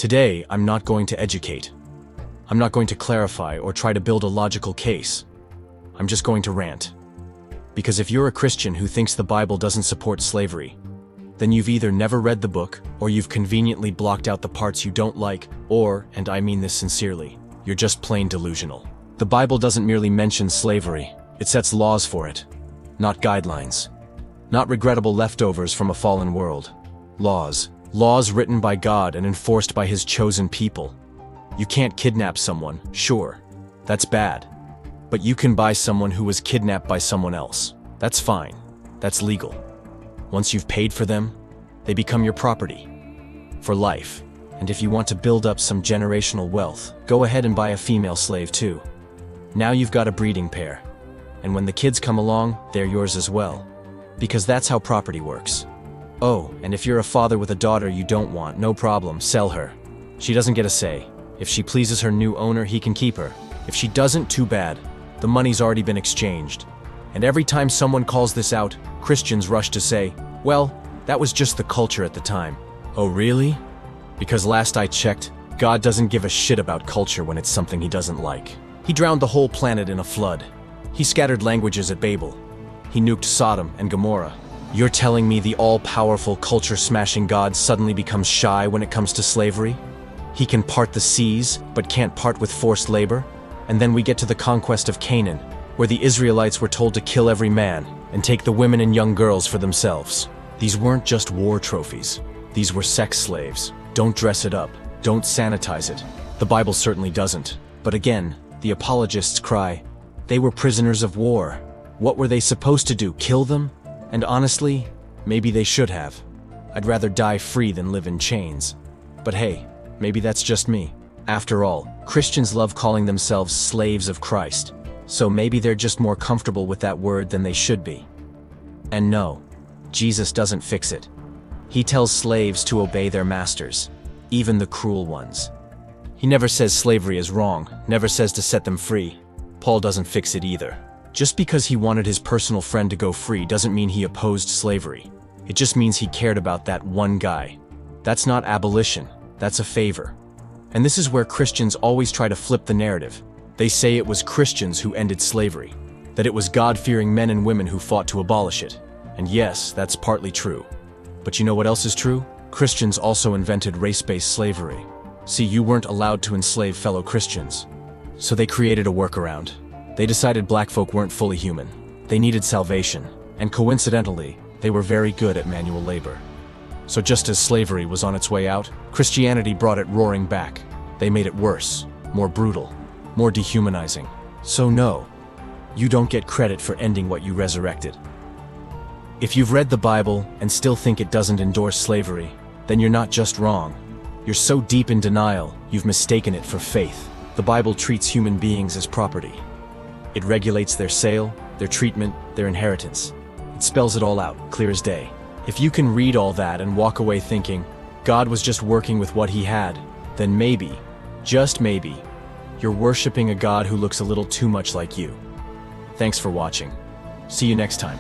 Today, I'm not going to educate. I'm not going to clarify or try to build a logical case. I'm just going to rant. Because if you're a Christian who thinks the Bible doesn't support slavery, then you've either never read the book, or you've conveniently blocked out the parts you don't like, or, and I mean this sincerely, you're just plain delusional. The Bible doesn't merely mention slavery, it sets laws for it, not guidelines. Not regrettable leftovers from a fallen world. Laws. Laws written by God and enforced by His chosen people. You can't kidnap someone, sure. That's bad. But you can buy someone who was kidnapped by someone else. That's fine. That's legal. Once you've paid for them, they become your property. For life. And if you want to build up some generational wealth, go ahead and buy a female slave too. Now you've got a breeding pair. And when the kids come along, they're yours as well. Because that's how property works. Oh, and if you're a father with a daughter you don't want, no problem, sell her. She doesn't get a say. If she pleases her new owner, he can keep her. If she doesn't, too bad. The money's already been exchanged. And every time someone calls this out, Christians rush to say, well, that was just the culture at the time. Oh really? Because last I checked, God doesn't give a shit about culture when it's something He doesn't like. He drowned the whole planet in a flood. He scattered languages at Babel. He nuked Sodom and Gomorrah. You're telling me the all-powerful culture-smashing God suddenly becomes shy when it comes to slavery? He can part the seas, but can't part with forced labor? And then we get to the conquest of Canaan, where the Israelites were told to kill every man and take the women and young girls for themselves. These weren't just war trophies. These were sex slaves. Don't dress it up. Don't sanitize it. The Bible certainly doesn't. But again, the apologists cry, they were prisoners of war. What were they supposed to do, kill them? And honestly, maybe they should have. I'd rather die free than live in chains. But hey, maybe that's just me. After all, Christians love calling themselves slaves of Christ, so maybe they're just more comfortable with that word than they should be. And no, Jesus doesn't fix it. He tells slaves to obey their masters, even the cruel ones. He never says slavery is wrong, never says to set them free. Paul doesn't fix it either. Just because he wanted his personal friend to go free doesn't mean he opposed slavery. It just means he cared about that one guy. That's not abolition, that's a favor. And this is where Christians always try to flip the narrative. They say it was Christians who ended slavery, that it was God-fearing men and women who fought to abolish it. And yes, that's partly true. But you know what else is true? Christians also invented race-based slavery. See, you weren't allowed to enslave fellow Christians. So they created a workaround. They decided black folk weren't fully human. They needed salvation, and coincidentally, they were very good at manual labor. So just as slavery was on its way out, Christianity brought it roaring back. They made it worse, more brutal, more dehumanizing. So no, you don't get credit for ending what you resurrected. If you've read the Bible and still think it doesn't endorse slavery, then you're not just wrong. You're so deep in denial, you've mistaken it for faith. The Bible treats human beings as property. It regulates their sale, their treatment, their inheritance. It spells it all out, clear as day. If you can read all that and walk away thinking, God was just working with what He had, then maybe, just maybe, you're worshiping a God who looks a little too much like you. Thanks for watching. See you next time.